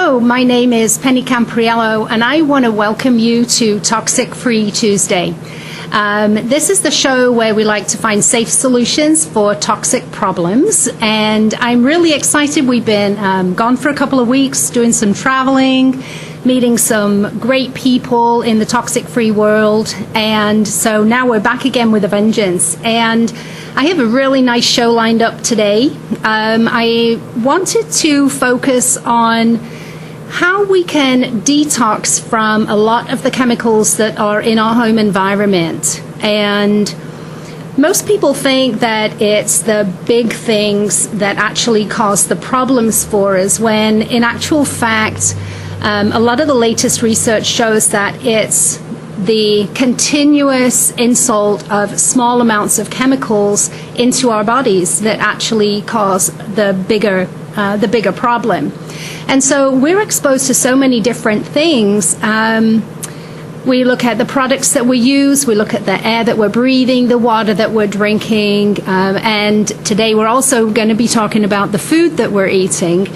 Hello, my name is Penny Campriello, and I want to welcome you to Toxic Free Tuesday. This is the show where we like to find safe solutions for toxic problems, and I'm really excited. We've been gone for a couple of weeks doing some traveling, meeting some great people in the toxic-free world, and so now we're back again with a vengeance. And I have a really nice show lined up today. I wanted to focus on how we can detox from a lot of the chemicals that are in our home environment. And most people think that it's the big things that actually cause the problems for us, when in actual fact, a lot of the latest research shows that it's the continuous insult of small amounts of chemicals into our bodies that actually cause the bigger problem. And so we're exposed to so many different things. We look at the products that we use, we look at the air that we're breathing, the water that we're drinking, and today we're also going to be talking about the food that we're eating.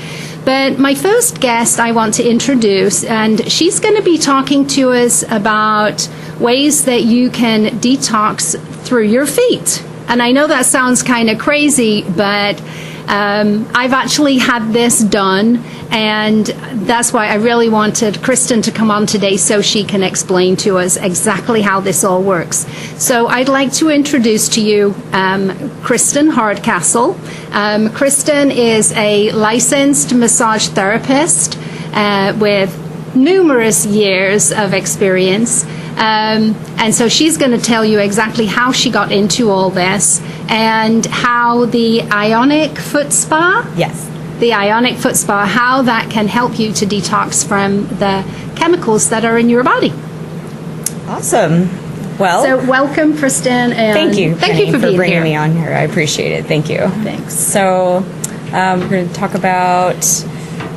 But my first guest I want to introduce, and she's going to be talking to us about ways that you can detox through your feet. And I know that sounds kind of crazy, but I've actually had this done, and that's why I really wanted Kristin to come on today so she can explain to us exactly how this all works. So I'd like to introduce to you Kristin Hardcastle. Kristin is a licensed massage therapist with numerous years of experience. And so she's going to tell you exactly how she got into all this and how the Ionic Foot Spa, the Ionic Foot Spa, how that can help you to detox from the chemicals that are in your body. Awesome. Well, so welcome, Kristin. And thank you. Thank you for bringing me on here. I appreciate it. Thank you. Thanks. So we're going to talk about.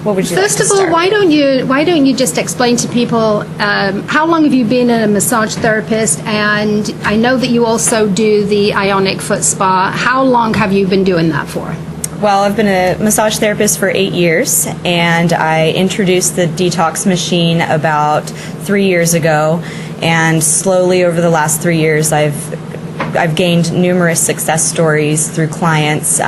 What would you First like to of all, start? why don't you just explain to people how long have you been a massage therapist? And I know that you also do the Ionic Foot Spa. How long have you been doing that for? Well, I've been a massage therapist for 8 years, and I introduced the detox machine about 3 years ago. And slowly over the last 3 years, I've gained numerous success stories through clients,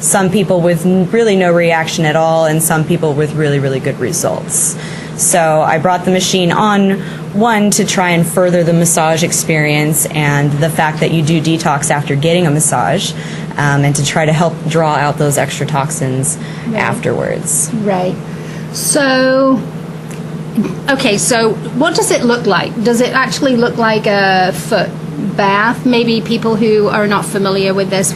some people with really no reaction at all, and some people with really, really good results. So I brought the machine on, one, to try and further the massage experience and the fact that you do detox after getting a massage, and to try to help draw out those extra toxins afterwards. Right. So, okay, so what does it look like? Does it actually look like a foot bath? Maybe people who are not familiar with this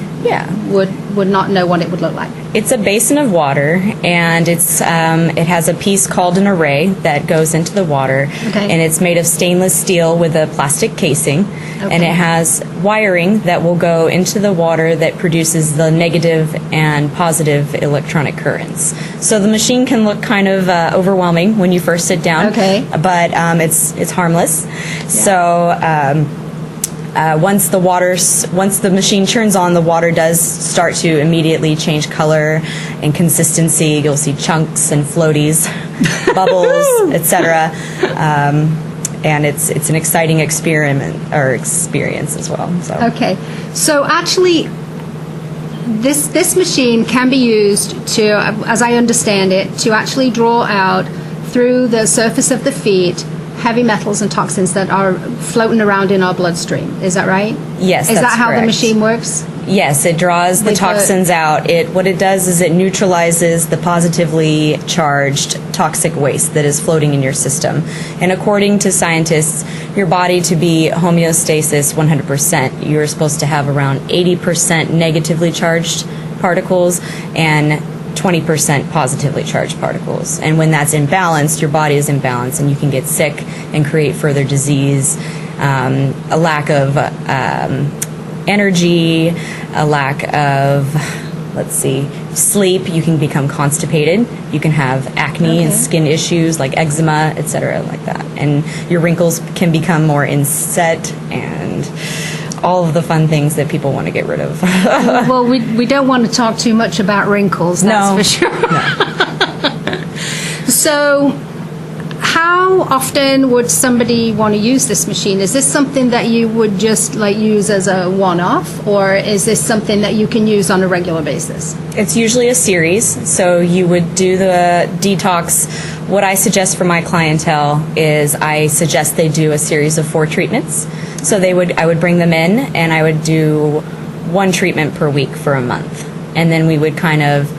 would not know what it would look like. It's a basin of water, and it has a piece called an array that goes into the water, and it's made of stainless steel with a plastic casing, and it has wiring that will go into the water that produces the negative and positive electronic currents. So the machine can look kind of overwhelming when you first sit down, but it's harmless. So once the machine turns on, the water does start to immediately change color and consistency. You'll see chunks and floaties, bubbles, etc. And it's an exciting experience as well. So. Okay, so actually, this machine can be used to, as I understand it, to actually draw out through the surface of the feet heavy metals and toxins that are floating around in our bloodstream. Is that right? Yes, Is that's that how correct. The machine works? Yes, it draws the toxins out. What it does is it neutralizes the positively charged toxic waste that is floating in your system. And according to scientists, your body to be homeostasis 100%, you're supposed to have around 80% negatively charged particles and 20% positively charged particles. And when that's imbalanced, your body is imbalanced, and you can get sick and create further disease, a lack of energy, a lack of, sleep. You can become constipated. You can have acne and skin issues like eczema, etc., like that. And your wrinkles can become more inset and all of the fun things that people want to get rid of. Well, we don't want to talk too much about wrinkles, that's for sure. No. So how often would somebody want to use this machine? Is this something that you would just like use as a one-off, or is this something that you can use on a regular basis? It's usually a series. So you would do the detox. What I suggest for my clientele is I suggest they do a series of 4 treatments. So I would bring them in and I would do 1 treatment per week for a month. And then we would kind of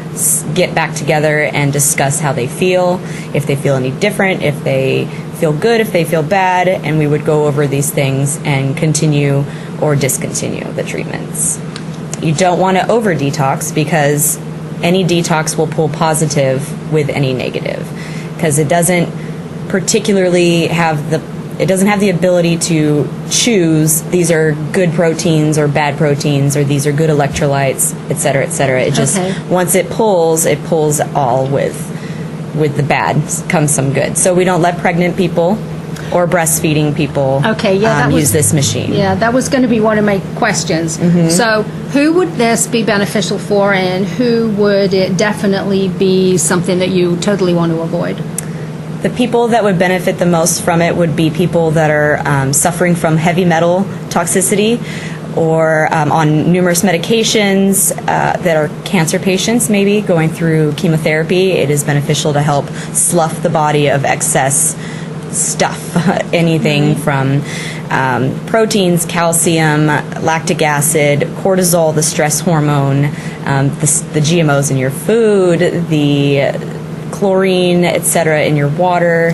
get back together and discuss how they feel, if they feel any different, if they feel good, if they feel bad, and we would go over these things and continue or discontinue the treatments. You don't want to over detox, because any detox will pull positive with any negative, because it doesn't have the ability to choose these are good proteins or bad proteins, or these are good electrolytes, et cetera, et cetera. It just, once it pulls all with the bad comes some good. So we don't let pregnant people or breastfeeding people use this machine. Yeah, that was going to be one of my questions. So who would this be beneficial for, and who would it definitely be something that you totally want to avoid? The people that would benefit the most from it would be people that are suffering from heavy metal toxicity, or on numerous medications, that are cancer patients, maybe going through chemotherapy. It is beneficial to help slough the body of excess stuff, anything from proteins, calcium, lactic acid, cortisol, the stress hormone, the GMOs in your food, the chlorine, etc., in your water,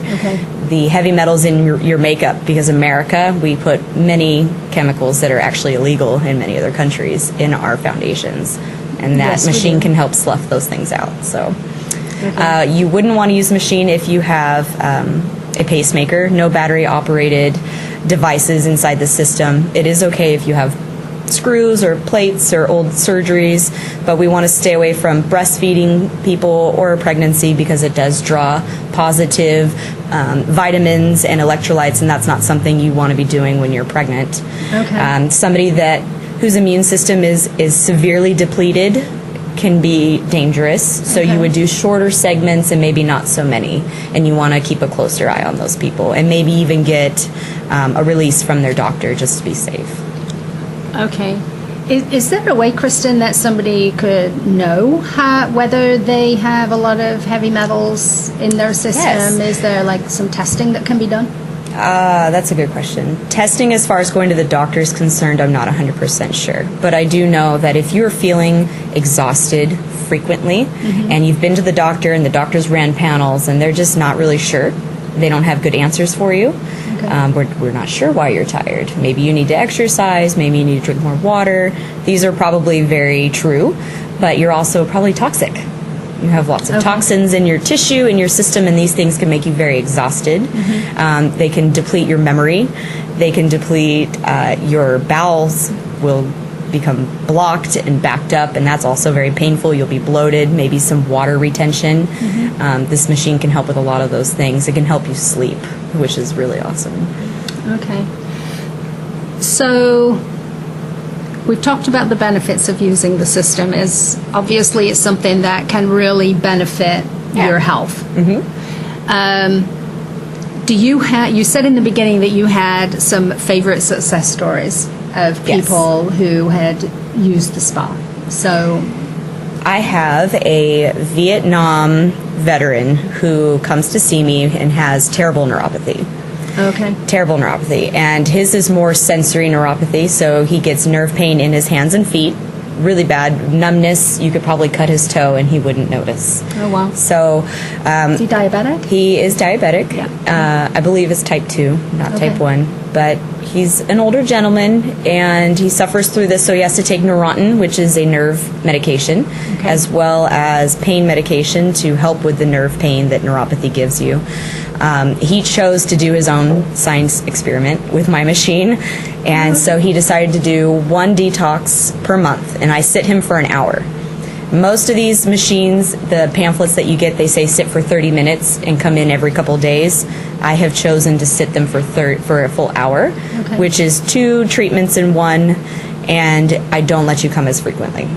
the heavy metals in your makeup, because America, we put many chemicals that are actually illegal in many other countries in our foundations, and that machine can help slough those things out. So you wouldn't want to use the machine if you have a pacemaker, no battery operated devices inside the system. It is okay if you have screws or plates or old surgeries, but we want to stay away from breastfeeding people or pregnancy, because it does draw positive vitamins and electrolytes, and that's not something you want to be doing when you're pregnant. Somebody whose immune system is severely depleted can be dangerous, so you would do shorter segments and maybe not so many, and you want to keep a closer eye on those people, and maybe even get a release from their doctor just to be safe. Okay. Is there a way, Kristin, that somebody could know whether they have a lot of heavy metals in their system? Yes. Is there like some testing that can be done? That's a good question. Testing, as far as going to the doctor is concerned, I'm not 100% sure. But I do know that if you're feeling exhausted frequently, and you've been to the doctor and the doctors ran panels and they're just not really sure, they don't have good answers for you. We're not sure why you're tired. Maybe you need to exercise. Maybe you need to drink more water. These are probably very true, but you're also probably toxic. You have lots of toxins in your tissue, in your system, and these things can make you very exhausted. They can deplete your memory. They can deplete your bowels will become blocked and backed up, and that's also very painful. You'll be bloated, maybe some water retention. This machine can help with a lot of those things. It can help you sleep, which is really awesome. Okay. So we've talked about the benefits of using the system. Obviously it's something that can really benefit your health. You said in the beginning that you had some favorite success stories of people who had used the spa. So I have a Vietnam veteran who comes to see me and has terrible neuropathy. Terrible neuropathy. And his is more sensory neuropathy, so he gets nerve pain in his hands and feet. Really bad numbness. You could probably cut his toe and he wouldn't notice. Oh, wow. So, is he diabetic? He is diabetic. I believe it's type 2, not type 1. But he's an older gentleman and he suffers through this, so he has to take Neurontin, which is a nerve medication, as well as pain medication to help with the nerve pain that neuropathy gives you. He chose to do his own science experiment with my machine, and so he decided to do 1 detox per month, and I sit him for an hour. Most of these machines, the pamphlets that you get, they say sit for 30 minutes and come in every couple days. I have chosen to sit them for a full hour, which is 2 treatments in 1, and I don't let you come as frequently.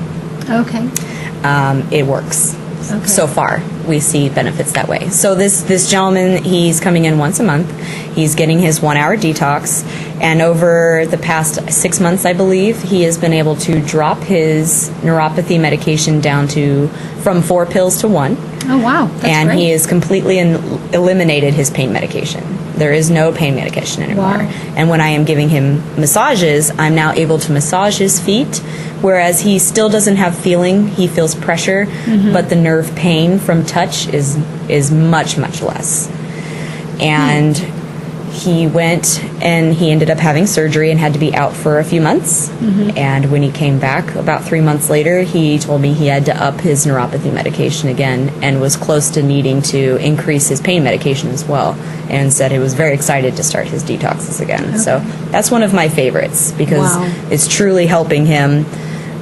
It works. So far, we see benefits that way. So this gentleman, he's coming in once a month. He's getting his 1-hour detox. And over the past 6 months, I believe, he has been able to drop his neuropathy medication down from 4 pills to 1. Oh, wow. That's great. He has completely eliminated his pain medication. There is no pain medication anymore. Wow. And when I am giving him massages, I'm now able to massage his feet, whereas he still doesn't have feeling. He feels pressure, but the nerve pain from touch is much, much less. And he went and he ended up having surgery and had to be out for a few months. And when he came back about 3 months later, he told me he had to up his neuropathy medication again and was close to needing to increase his pain medication as well, and said he was very excited to start his detoxes again. So that's one of my favorites because it's truly helping him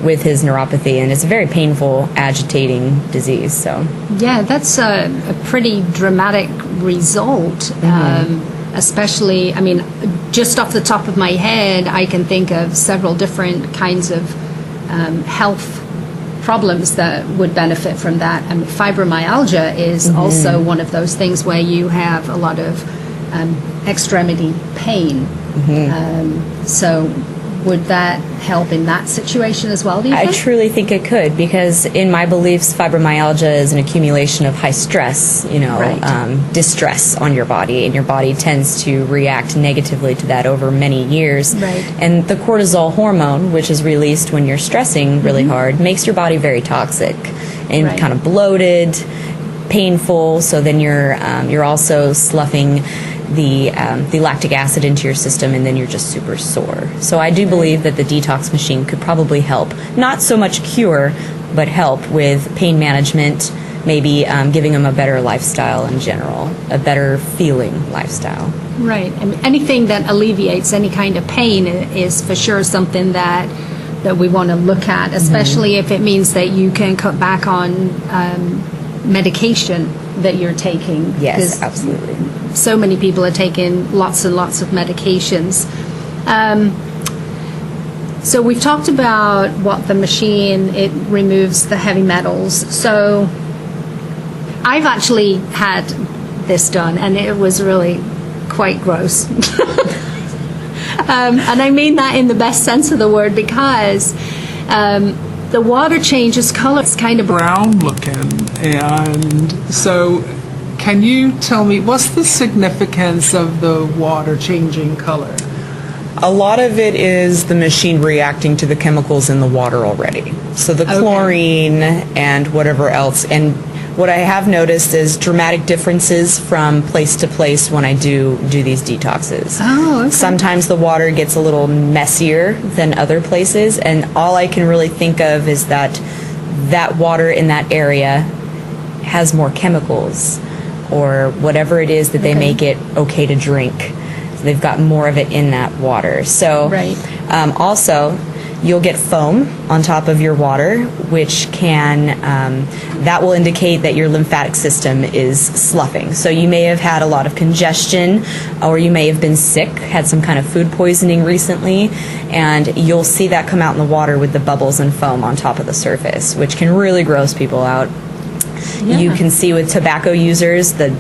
with his neuropathy, and it's a very painful, agitating disease. So yeah, that's a pretty dramatic result. Especially, I mean, just off the top of my head, I can think of several different kinds of health problems that would benefit from that. And fibromyalgia is also one of those things where you have a lot of extremity pain. So would that help in that situation as well, do you think? I truly think it could, because in my beliefs, fibromyalgia is an accumulation of high stress, distress on your body, and your body tends to react negatively to that over many years. Right. And the cortisol hormone, which is released when you're stressing really hard, makes your body very toxic and kind of bloated, painful. So then you're also sloughing the lactic acid into your system, and then you're just super sore. So I do believe that the detox machine could probably help, not so much cure, but help with pain management, maybe giving them a better lifestyle in general, a better feeling lifestyle. Right. I mean, anything that alleviates any kind of pain is for sure something that we want to look at, especially if it means that you can cut back on medication that you're taking. Yes, absolutely. So many people are taking lots and lots of medications. So we've talked about what the machine, it removes the heavy metals. So I've actually had this done, and it was really quite gross. And I mean that in the best sense of the word, because the water changes color. It's kind of brown looking, and so can you tell me what's the significance of the water changing color? A lot of it is the machine reacting to the chemicals in the water already. So the chlorine and whatever else. And what I have noticed is dramatic differences from place to place when I do these detoxes. Oh, okay. Sometimes the water gets a little messier than other places, and all I can really think of is that water in that area has more chemicals or whatever it is that they make it okay to drink. So they've got more of it in that water. So also, you'll get foam on top of your water, which that will indicate that your lymphatic system is sloughing. So you may have had a lot of congestion, or you may have been sick, had some kind of food poisoning recently, and you'll see that come out in the water with the bubbles and foam on top of the surface, which can really gross people out. Yeah. You can see with tobacco users the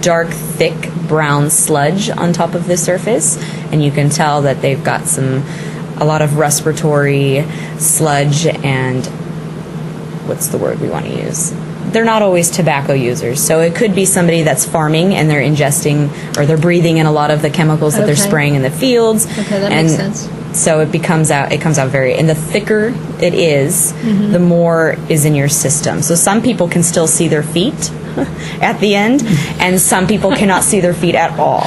dark, thick brown sludge on top of the surface, and you can tell that they've got a lot of respiratory sludge, and what's the word we want to use? They're not always tobacco users, so it could be somebody that's farming and they're ingesting or they're breathing in a lot of the chemicals that they're spraying in the fields. Okay, that makes sense. So it comes out and the thicker it is, the more is in your system. So some people can still see their feet at the end, and some people cannot see their feet at all.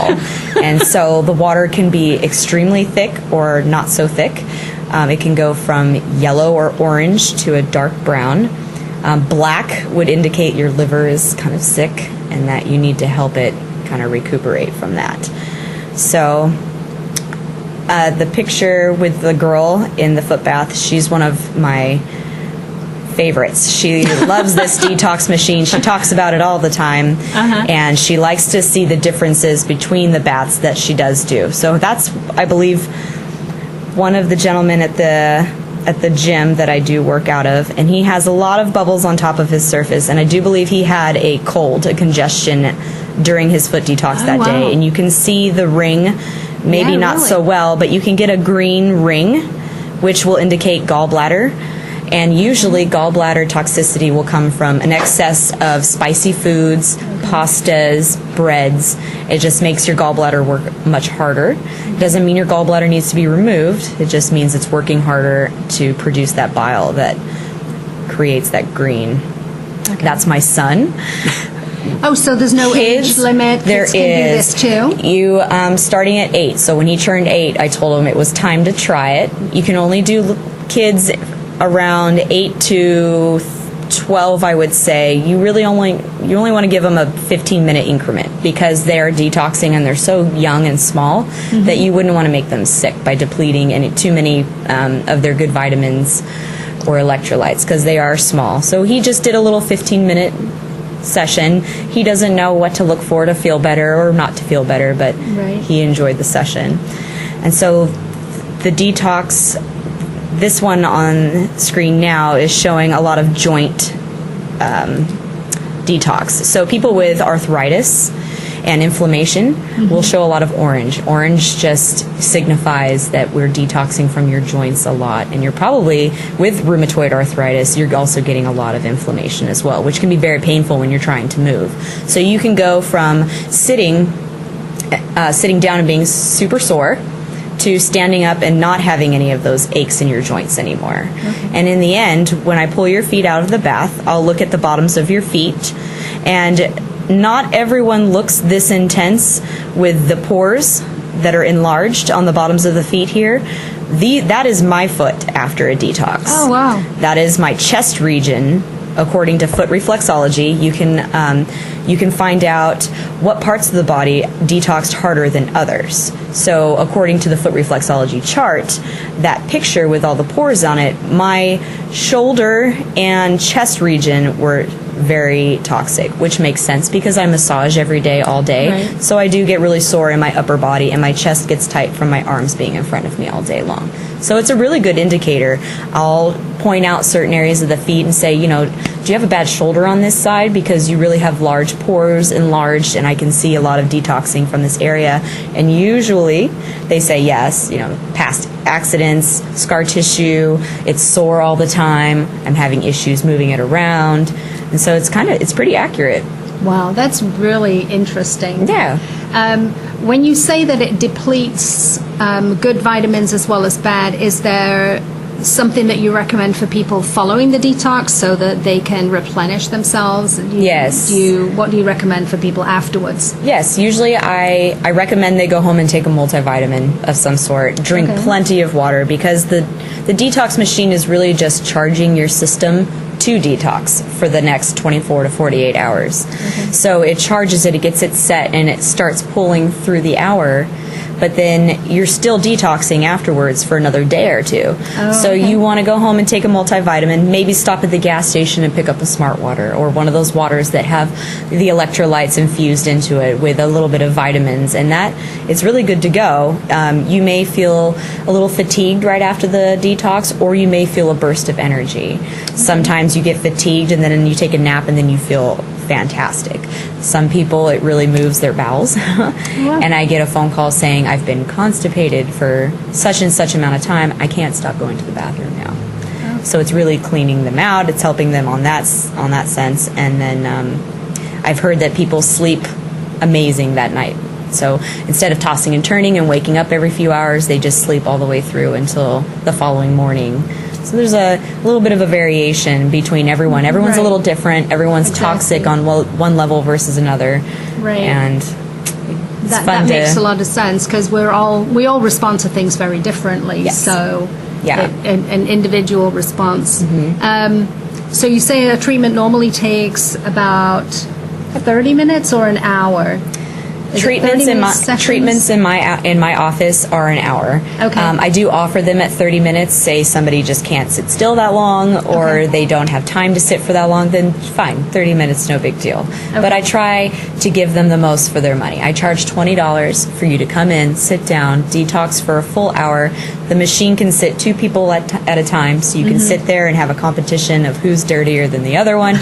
And so the water can be extremely thick or not so thick. It can go from yellow or orange to a dark brown. Black would indicate your liver is kind of sick and that you need to help it kind of recuperate from that. So the picture with the girl in the foot bath, she's one of my favorites. She loves this detox machine. She talks about it all the time, and she likes to see the differences between the baths that she does do. So that's, I believe, one of the gentlemen at at the gym that I do work out of, and he has a lot of bubbles on top of his surface, and I do believe he had a cold, a congestion during his foot detox that day, and you can see the ring, maybe not so well, but you can get a green ring, which will indicate gallbladder. And usually gallbladder toxicity will come from an excess of spicy foods, pastas, breads. It just makes your gallbladder work much harder. It doesn't mean your gallbladder needs to be removed. It just means it's working harder to produce that bile that creates that green. Okay. That's my son. Oh, so there's no age limit? There Kids can do this too? You, starting at 8. So when he turned 8, I told him it was time to try it. You can only do kids around 8 to 12, I would say. You only want to give them a 15-minute increment because they are detoxing and they're so young and small that you wouldn't want to make them sick by depleting too many of their good vitamins or electrolytes because they are small. So he just did a little 15-minute session. He doesn't know what to look for to feel better or not to feel better, but he enjoyed the session. And so the detox, this one on screen now is showing a lot of joint detox. So people with arthritis and inflammation will show a lot of orange. Orange just signifies that we're detoxing from your joints a lot. And you're probably, with rheumatoid arthritis, you're also getting a lot of inflammation as well, which can be very painful when you're trying to move. So you can go from sitting down and being super sore to standing up and not having any of those aches in your joints anymore. And in the end, when I pull your feet out of the bath, I'll look at the bottoms of your feet, and not everyone looks this intense with the pores that are enlarged on the bottoms of the feet here. That is my foot after a detox. Oh, wow. That is my chest region. According to foot reflexology, you can find out what parts of the body detoxed harder than others. So according to the foot reflexology chart, that picture with all the pores on it, my shoulder and chest region were very toxic, which makes sense because I massage every day, all day. So I do get really sore in my upper body, and my chest gets tight from my arms being in front of me all day long. So it's a really good indicator. I'll point out certain areas of the feet and say, do you have a bad shoulder on this side? Because you really have large pores enlarged, and I can see a lot of detoxing from this area. And usually they say yes, past accidents, scar tissue, it's sore all the time, I'm having issues moving it around. And so it's pretty accurate. Wow, that's really interesting. Yeah. When you say that it depletes good vitamins as well as bad, is there something that you recommend for people following the detox so that they can replenish themselves? Yes. What do you recommend for people afterwards? Yes, usually I recommend they go home and take a multivitamin of some sort. Drink plenty of water, because the detox machine is really just charging your system to detox for the next 24 to 48 hours. So it charges it, gets it set, and it starts pulling through the hour. But then you're still detoxing afterwards for another day or two. So you want to go home and take a multivitamin, maybe stop at the gas station and pick up a Smart Water, or one of those waters that have the electrolytes infused into it with a little bit of vitamins, and that it's really good to go. You may feel a little fatigued right after the detox, or you may feel a burst of energy. Sometimes you get fatigued and then you take a nap and then you feel fantastic. Some people, it really moves their bowels. And I get a phone call saying, I've been constipated for such and such amount of time, I can't stop going to the bathroom now. So it's really cleaning them out, it's helping them on that sense. And then I've heard that people sleep amazing that night. So instead of tossing and turning and waking up every few hours, they just sleep all the way through until the following morning. So there's a little bit of a variation between everyone. Everyone's a little different. Everyone's toxic on one level versus another. And that makes a lot of sense, because we all respond to things very differently. So an individual response. So you say a treatment normally takes about 30 minutes or an hour? Treatments in my office are an hour. I do offer them at 30 minutes. Say somebody just can't sit still that long, or they don't have time to sit for that long, then fine, 30 minutes, no big deal. But I try to give them the most for their money. I charge $20 for you to come in, sit down, detox for a full hour. The machine can sit 2 people at a time, so you can sit there and have a competition of who's dirtier than the other one.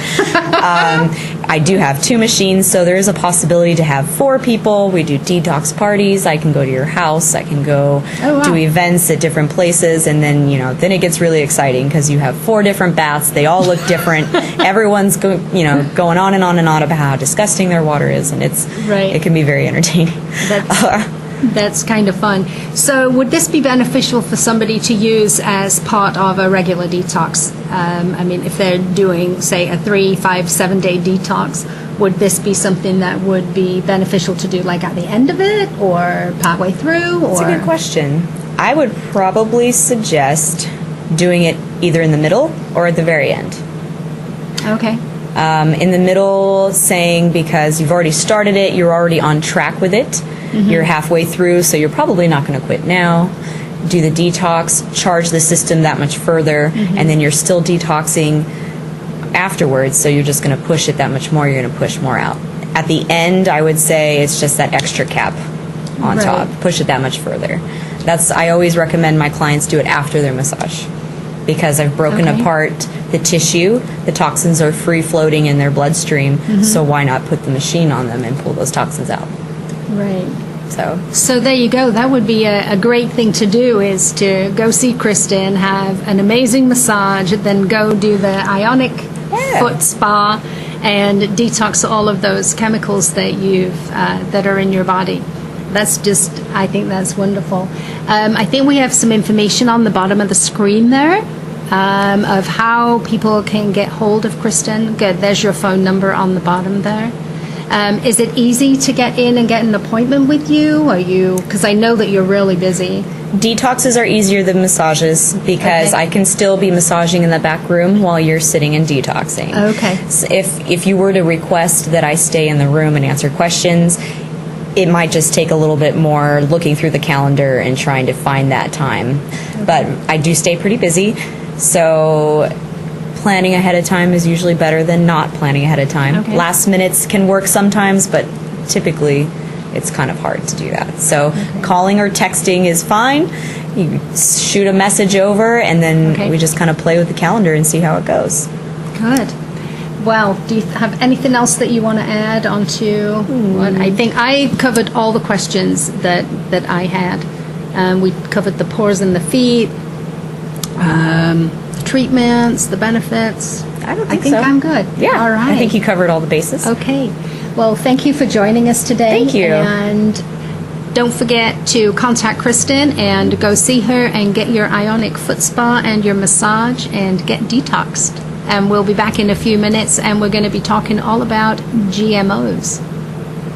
I do have 2 machines, so there is a possibility to have 4 people. We do detox parties. I can go to your house. I can go do events at different places, and then then it gets really exciting because you have 4 different baths. They all look different. Everyone's going on and on and on about how disgusting their water is, and it can be very entertaining. That's kind of fun. So would this be beneficial for somebody to use as part of a regular detox? I mean, if they're doing, say, a 3, 5, 7 day detox, would this be something that would be beneficial to do like at the end of it or partway through? That's a good question. I would probably suggest doing it either in the middle or at the very end. Okay. In the middle, saying because you've already started it, you're already on track with it. You're halfway through, so you're probably not going to quit now. Do the detox, charge the system that much further, and then you're still detoxing afterwards, so you're just going to push it that much more. You're going to push more out. At the end, I would say it's just that extra cap on top. Push it that much further. I always recommend my clients do it after their massage, because I've broken apart the tissue. The toxins are free floating in their bloodstream, so why not put the machine on them and pull those toxins out? Right. So there you go. That would be a great thing to do, is to go see Kristin, have an amazing massage, then go do the ionic foot spa and detox all of those chemicals that are in your body. I think that's wonderful. I think we have some information on the bottom of the screen there of how people can get hold of Kristin. Good. There's your phone number on the bottom there. Is it easy to get in and get an appointment with you? Because I know that you're really busy. Detoxes are easier than massages because I can still be massaging in the back room while you're sitting and detoxing. Okay. So if you were to request that I stay in the room and answer questions, it might just take a little bit more looking through the calendar and trying to find that time. But I do stay pretty busy, so planning ahead of time is usually better than not planning ahead of time. Last minutes can work sometimes, but typically it's kind of hard to do that. So calling or texting is fine. You shoot a message over, and then we just kind of play with the calendar and see how it goes. Good. Well, do you have anything else that you want to add onto what I think I covered all the questions that I had. We covered the pores in the feet, treatments, the benefits. I think so. I'm good. Yeah. All right. I think you covered all the bases. Okay. Well, thank you for joining us today. Thank you. And don't forget to contact Kristin and go see her and get your ionic foot spa and your massage and get detoxed. And we'll be back in a few minutes, and we're going to be talking all about GMOs.